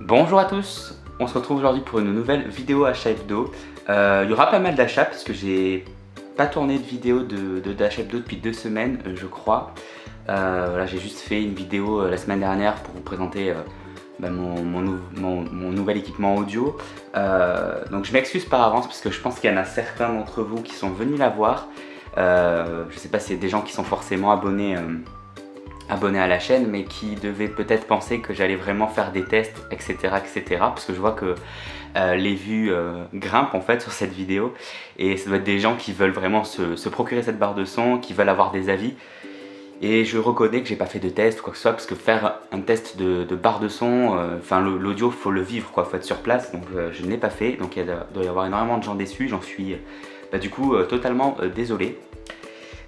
Bonjour à tous, on se retrouve aujourd'hui pour une nouvelle vidéo achat hebdo. Il y aura pas mal d'achats parce que j'ai pas tourné de vidéo d'achat hebdo depuis 2 semaines je crois. Voilà, j'ai juste fait une vidéo la semaine dernière pour vous présenter mon nouvel équipement audio. Donc je m'excuse par avance parce que je pense qu'il y en a certains d'entre vous qui sont venus la voir. Je sais pas si c'est des gens qui sont forcément abonnés à la chaîne, mais qui devaient peut-être penser que j'allais vraiment faire des tests, etc. parce que je vois que les vues grimpent en fait sur cette vidéo, et ça doit être des gens qui veulent vraiment se procurer cette barre de son, qui veulent avoir des avis. Et je reconnais que j'ai pas fait de test ou quoi que ce soit, parce que faire un test de barre de son, l'audio, faut le vivre quoi, faut être sur place, donc je ne l'ai pas fait, donc il doit y avoir énormément de gens déçus, j'en suis du coup totalement désolé.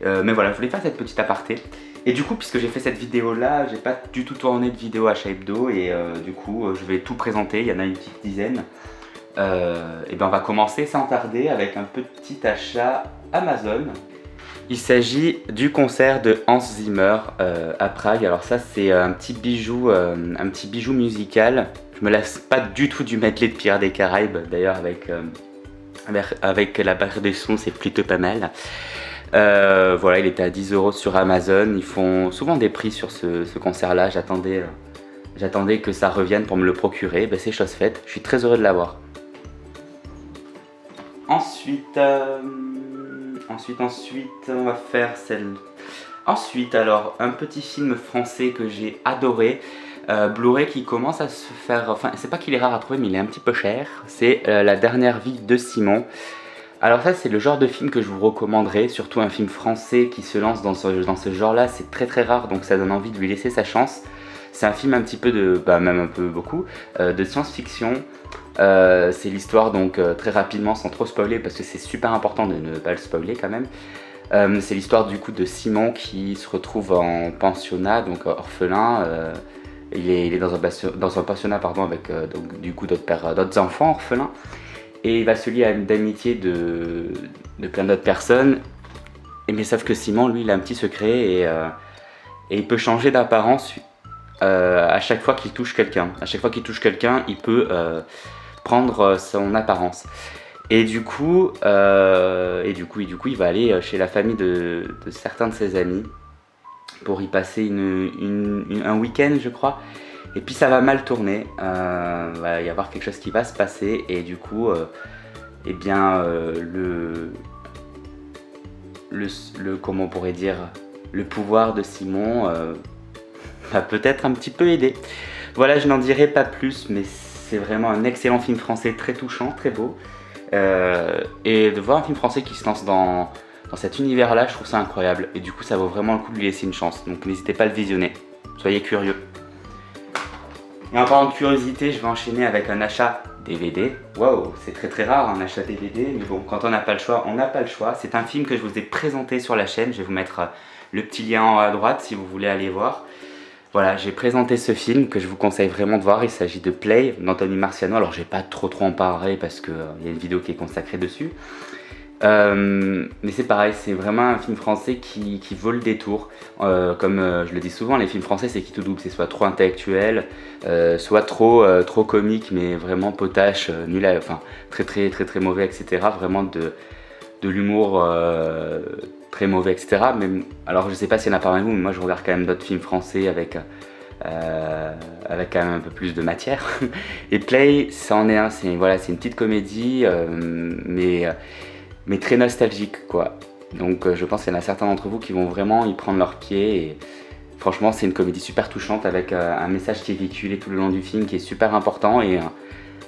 Mais voilà, je voulais faire cette petite aparté. Et du coup, puisque j'ai fait cette vidéo là, j'ai pas du tout tourné de vidéo achat hebdo, et du coup je vais tout présenter, il y en a une petite dizaine. Et bien on va commencer sans tarder avec un petit achat Amazon. Il s'agit du concert de Hans Zimmer à Prague. Alors ça c'est un petit bijou musical. Je me lasse pas du tout du medley de Pirates des Caraïbes, d'ailleurs avec la barre de son c'est plutôt pas mal. Voilà, il était à 10 € sur Amazon. Ils font souvent des prix sur ce concert là. J'attendais que ça revienne pour me le procurer. Ben, c'est chose faite, je suis très heureux de l'avoir. Ensuite, on va faire celle... Ensuite, alors, un petit film français que j'ai adoré, Blu-ray, qui commence à se faire... Enfin, c'est pas qu'il est rare à trouver, mais il est un petit peu cher. C'est La dernière vie de Simon. Alors ça, c'est le genre de film que je vous recommanderais, surtout un film français qui se lance dans ce genre-là. C'est très rare, donc ça donne envie de lui laisser sa chance. C'est un film un petit peu de... même un peu beaucoup, de science-fiction. C'est l'histoire, donc très rapidement, sans trop spoiler, parce que c'est super important de ne pas le spoiler quand même. C'est l'histoire du coup de Simon qui se retrouve en pensionnat, donc orphelin. Il est dans un pensionnat pardon, avec donc, du coup d'autres enfants orphelins. Et il va se lier à une amitié de plein d'autres personnes. Mais sauf que Simon, lui, il a un petit secret, et il peut changer d'apparence à chaque fois qu'il touche quelqu'un. À chaque fois qu'il touche quelqu'un, il peut prendre son apparence. Et du coup, il va aller chez la famille de certains de ses amis pour y passer un week-end, je crois. Et puis ça va mal tourner, il va y avoir quelque chose qui va se passer, et du coup, comment on pourrait dire, le pouvoir de Simon va peut-être un petit peu aider. Voilà, je n'en dirai pas plus, mais c'est vraiment un excellent film français, très touchant, très beau. Et de voir un film français qui se lance dans cet univers-là, je trouve ça incroyable. Et du coup, ça vaut vraiment le coup de lui laisser une chance. Donc n'hésitez pas à le visionner, soyez curieux. Et en parlant de curiosité, je vais enchaîner avec un achat DVD. Wow, c'est très rare un achat DVD, mais bon, quand on n'a pas le choix, on n'a pas le choix. C'est un film que je vous ai présenté sur la chaîne. Je vais vous mettre le petit lien en haut à droite si vous voulez aller voir. Voilà, j'ai présenté ce film que je vous conseille vraiment de voir. Il s'agit de Play d'Anthony Marciano. Alors, je vais pas trop en parler parce qu'il y a une vidéo qui est consacrée dessus. Mais c'est pareil, c'est vraiment un film français qui vaut le détour. Comme je le dis souvent, les films français c'est qui tout double, c'est soit trop intellectuel, soit trop comique, mais vraiment potache, nul, enfin très mauvais, etc. Vraiment de l'humour très mauvais, etc. Mais, alors je sais pas s'il y en a parmi vous, mais moi je regarde quand même d'autres films français avec quand même un peu plus de matière. Et Play, ça en est un, c'est une petite comédie, mais très nostalgique quoi. Donc je pense qu'il y en a certains d'entre vous qui vont vraiment y prendre leur pied, et franchement c'est une comédie super touchante avec un message qui est véhiculé tout le long du film qui est super important, et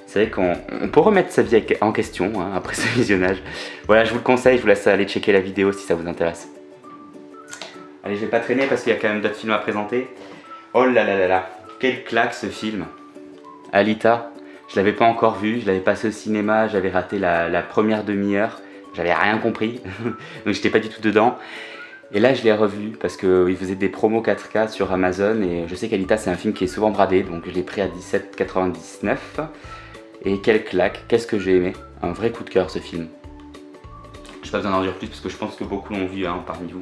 c'est vrai qu'on peut remettre sa vie en question hein, après ce visionnage. Voilà, je vous le conseille, je vous laisse aller checker la vidéo si ça vous intéresse. Allez, je vais pas traîner parce qu'il y a quand même d'autres films à présenter. Oh là là là là, quelle claque ce film. Alita, je l'avais pas encore vu, je l'avais passé au cinéma, j'avais raté la première demi-heure. J'avais rien compris, donc j'étais pas du tout dedans. Et là je l'ai revu parce qu'il faisait des promos 4K sur Amazon et je sais qu'Alita c'est un film qui est souvent bradé, donc je l'ai pris à 17,99 €. Et quelle claque, qu'est-ce que j'ai aimé, un vrai coup de cœur ce film. J'ai pas besoin d'en dire plus parce que je pense que beaucoup l'ont vu hein, parmi vous.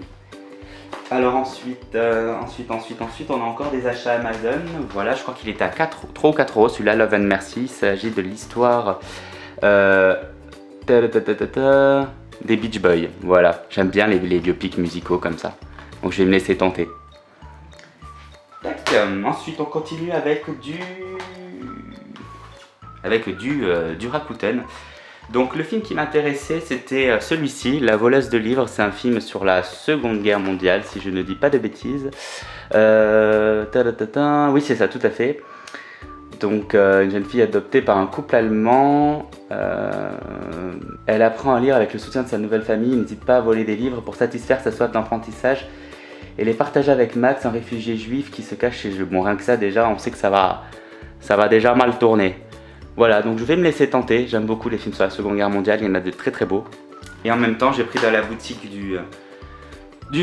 Alors ensuite, on a encore des achats Amazon. Voilà, je crois qu'il est à 3 ou 4 € celui-là, Love and Mercy. Il s'agit de l'histoire des Beach Boys. Voilà, j'aime bien les biopics musicaux comme ça. Donc je vais me laisser tenter. Tac. Ensuite on continue avec du Rakuten. Donc le film qui m'intéressait c'était celui-ci, La voleuse de livres. C'est un film sur la Seconde Guerre mondiale si je ne dis pas de bêtises. Oui c'est ça, tout à fait. Donc une jeune fille adoptée par un couple allemand. Elle apprend à lire avec le soutien de sa nouvelle famille. N'hésite pas à voler des livres pour satisfaire sa soif d'apprentissage et les partager avec Max, un réfugié juif qui se cache chez eux. Bon, rien que ça déjà on sait que ça va déjà mal tourner. Voilà, donc je vais me laisser tenter. J'aime beaucoup les films sur la Seconde Guerre mondiale, il y en a de très très beaux. Et en même temps, j'ai pris dans la boutique du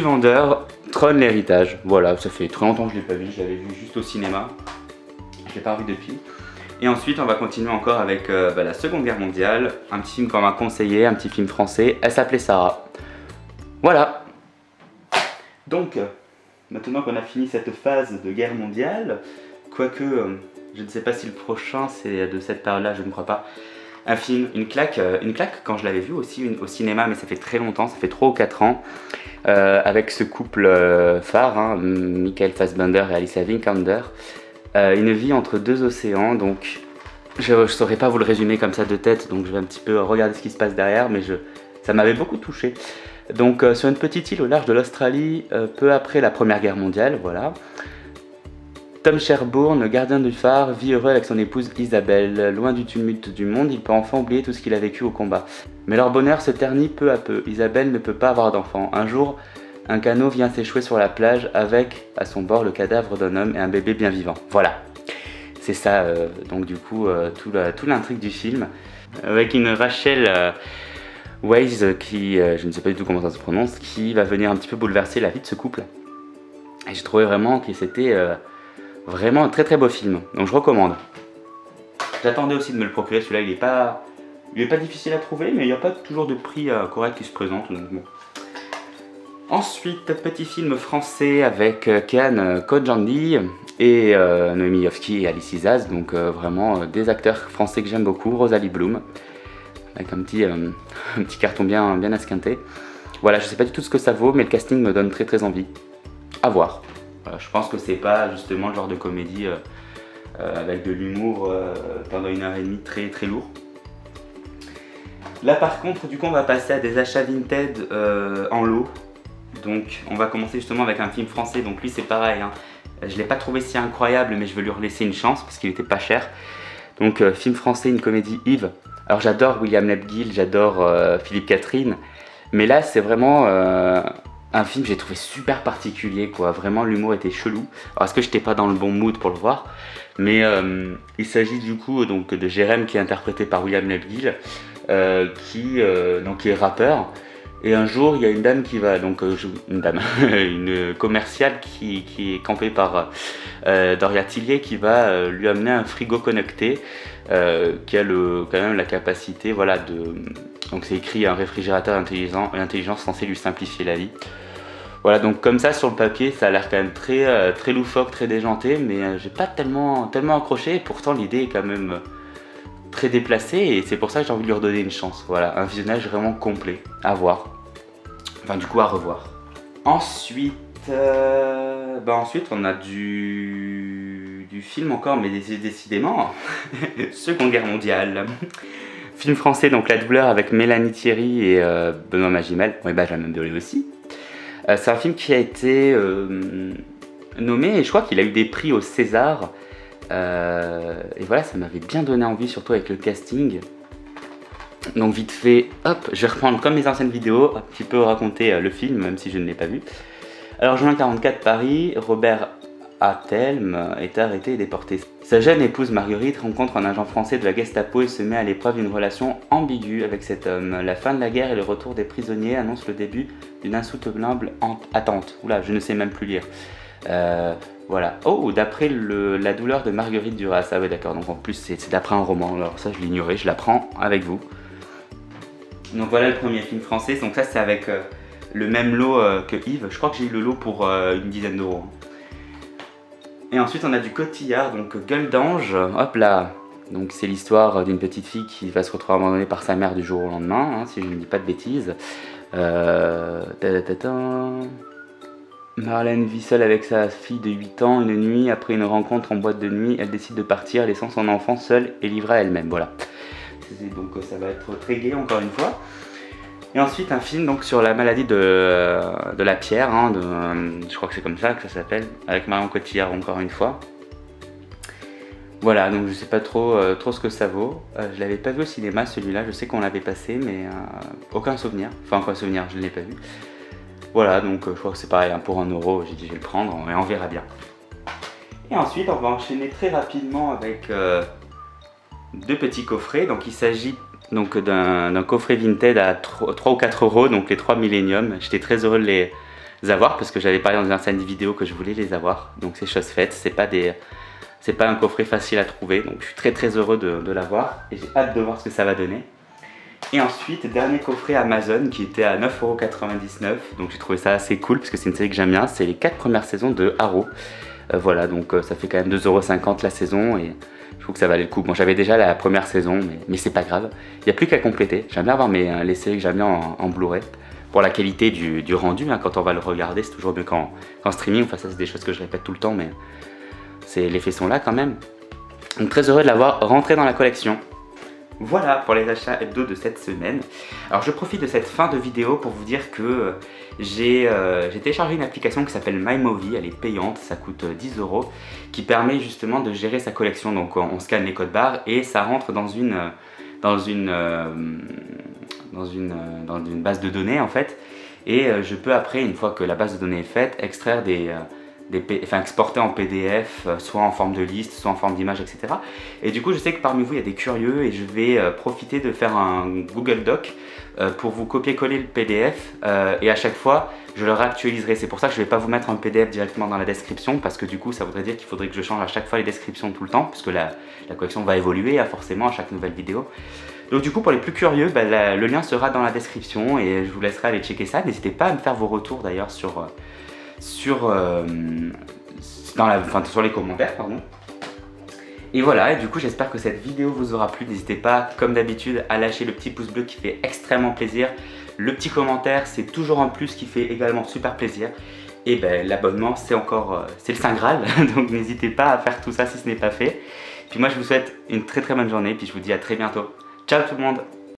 vendeur Tron l'héritage. Voilà, ça fait très longtemps que je ne l'ai pas vu, je l'avais vu juste au cinéma. Je ne l'ai pas revu depuis. Et ensuite, on va continuer encore avec la Seconde Guerre mondiale. Un petit film qu'on m'a conseillé, un petit film français. Elle s'appelait Sarah. Voilà. Donc, maintenant qu'on a fini cette phase de guerre mondiale, quoique... je ne sais pas si le prochain c'est de cette période-là, je ne crois pas. Un film, une claque quand je l'avais vu aussi au cinéma, mais ça fait très longtemps, ça fait 3 ou 4 ans, avec ce couple phare, hein, Michael Fassbender et Alicia Vikander. Une vie entre deux océans, donc je ne saurais pas vous le résumer comme ça de tête, donc je vais un petit peu regarder ce qui se passe derrière, mais ça m'avait beaucoup touché. Donc sur une petite île au large de l'Australie, peu après la Première Guerre mondiale, voilà. Tom Sherbourne, gardien du phare, vit heureux avec son épouse Isabelle. Loin du tumulte du monde, il peut enfin oublier tout ce qu'il a vécu au combat. Mais leur bonheur se ternit peu à peu. Isabelle ne peut pas avoir d'enfant. Un jour, un canot vient s'échouer sur la plage avec, à son bord, le cadavre d'un homme et un bébé bien vivant. Voilà. C'est ça, donc du coup, tout l'intrigue du film. Avec une Rachel Weisz qui, je ne sais pas du tout comment ça se prononce, qui va venir un petit peu bouleverser la vie de ce couple. Et j'ai trouvé vraiment que c'était... vraiment un très très beau film, donc je recommande. J'attendais aussi de me le procurer, celui-là il est pas difficile à trouver, mais il n'y a pas toujours de prix correct qui se présente, donc bon. Ensuite, petit film français avec Kian Kojandi et Noémie Yovski et Alice Isaz, donc vraiment des acteurs français que j'aime beaucoup, Rosalie Bloom, avec un petit carton bien esquinté. Voilà, je sais pas du tout ce que ça vaut, mais le casting me donne très très envie. À voir. Je pense que c'est pas justement le genre de comédie avec de l'humour pendant 1h30 très très lourd. Là par contre, du coup on va passer à des achats Vinted en lot. Donc on va commencer justement avec un film français, donc lui c'est pareil, hein. Je l'ai pas trouvé si incroyable mais je veux lui laisser une chance parce qu'il était pas cher. Donc film français, une comédie Yves. Alors j'adore William Lebguil, j'adore Philippe Catherine, mais là c'est vraiment... un film que j'ai trouvé super particulier quoi, vraiment l'humour était chelou. Alors est-ce que j'étais pas dans le bon mood pour le voir, mais il s'agit du coup donc de Jérém qui est interprété par William Lebguil, qui est rappeur. Et un jour il y a une dame qui va, une commerciale qui est campée par Doria Tillier qui va lui amener un frigo connecté qui a quand même la capacité, voilà, donc c'est écrit un réfrigérateur intelligent censé lui simplifier la vie. Voilà, donc comme ça sur le papier ça a l'air quand même très loufoque, très déjanté, mais j'ai pas tellement accroché, et pourtant l'idée est quand même très déplacée et c'est pour ça que j'ai envie de lui redonner une chance. Voilà, un visionnage vraiment complet, à voir, enfin du coup à revoir. Ensuite on a du film encore, mais décidément, Seconde Guerre mondiale. Film français, donc La douleur avec Mélanie Thierry et Benoît Magimel, oui Benjamin Biolay aussi. C'est un film qui a été nommé, et je crois qu'il a eu des prix au César. Et voilà, ça m'avait bien donné envie, surtout avec le casting. Donc vite fait, hop, je vais reprendre comme mes anciennes vidéos, un petit peu raconter le film, même si je ne l'ai pas vu. Alors juin 44 Paris, Robert à Thelme est arrêté et déporté. Sa jeune épouse Marguerite rencontre un agent français de la Gestapo et se met à l'épreuve d'une relation ambiguë avec cet homme. La fin de la guerre et le retour des prisonniers annoncent le début d'une insoutenable attente. Oula, je ne sais même plus lire. Voilà. Oh, d'après la douleur de Marguerite Duras. Ah ouais, d'accord. Donc en plus, c'est d'après un roman. Alors ça, je l'ignorais. Je l'apprends avec vous. Donc voilà le premier film français. Donc ça, c'est avec le même lot que Yves. Je crois que j'ai eu le lot pour une dizaine d'euros. Et ensuite, on a du Cotillard. Donc Gueule d'ange. Hop là. Donc c'est l'histoire d'une petite fille qui va se retrouver abandonnée par sa mère du jour au lendemain, hein, si je ne dis pas de bêtises. Marlène vit seule avec sa fille de 8 ans une nuit. Après une rencontre en boîte de nuit, elle décide de partir, laissant son enfant seul et livré à elle-même. Voilà. Donc ça va être très gai encore une fois. Et ensuite un film donc, sur la maladie de la pierre, hein, je crois que c'est comme ça que ça s'appelle, avec Marion Cotillard encore une fois. Voilà, donc je sais pas trop ce que ça vaut. Je l'avais pas vu au cinéma celui-là, je sais qu'on l'avait passé, mais aucun souvenir. Enfin, aucun souvenir, je ne l'ai pas vu. Voilà, donc je crois que c'est pareil, hein, pour 1 euro, j'ai dit je vais le prendre et on verra bien. Et ensuite, on va enchaîner très rapidement avec 2 petits coffrets. Donc il s'agit donc d'un coffret Vinted à 3 ou 4 euros, donc les 3 Millennium. J'étais très heureux de les avoir parce que j'avais parlé dans une ancienne vidéo que je voulais les avoir. Donc c'est chose faite, c'est pas un coffret facile à trouver, donc je suis très heureux de l'avoir et j'ai hâte de voir ce que ça va donner. Et ensuite, dernier coffret Amazon qui était à 9,99 €, donc j'ai trouvé ça assez cool parce que c'est une série que j'aime bien, c'est les 4 premières saisons de Arrow. Voilà, donc ça fait quand même 2,50 € la saison et je trouve que ça valait le coup. Bon, j'avais déjà la première saison, mais c'est pas grave, il n'y a plus qu'à compléter. J'aime bien avoir les séries que j'aime bien en Blu-ray. Pour la qualité du rendu, hein, quand on va le regarder, c'est toujours mieux qu'en streaming. Enfin, ça c'est des choses que je répète tout le temps, mais les faits sont là quand même. Donc très heureux de l'avoir rentré dans la collection. Voilà pour les achats hebdo de cette semaine. Alors je profite de cette fin de vidéo pour vous dire que j'ai téléchargé une application qui s'appelle MyMovie, elle est payante, ça coûte 10 €, qui permet justement de gérer sa collection. Donc on scanne les codes barres et ça rentre dans une base de données en fait. Et je peux après, une fois que la base de données est faite, extraire exporter en PDF, soit en forme de liste, soit en forme d'image, etc. Et du coup, je sais que parmi vous, il y a des curieux et je vais profiter de faire un Google Doc pour vous copier-coller le PDF et à chaque fois, je le réactualiserai. C'est pour ça que je ne vais pas vous mettre un PDF directement dans la description parce que du coup, ça voudrait dire qu'il faudrait que je change à chaque fois les descriptions tout le temps puisque la collection va évoluer forcément à chaque nouvelle vidéo. Donc du coup, pour les plus curieux, le lien sera dans la description et je vous laisserai aller checker ça. N'hésitez pas à me faire vos retours d'ailleurs sur les commentaires, pardon. Et voilà, et du coup j'espère que cette vidéo vous aura plu. N'hésitez pas, comme d'habitude, à lâcher le petit pouce bleu qui fait extrêmement plaisir. Le petit commentaire, c'est toujours un plus qui fait également super plaisir. Et l'abonnement, c'est le Saint Graal, donc n'hésitez pas à faire tout ça si ce n'est pas fait. Puis moi je vous souhaite une très bonne journée, puis je vous dis à très bientôt. Ciao tout le monde!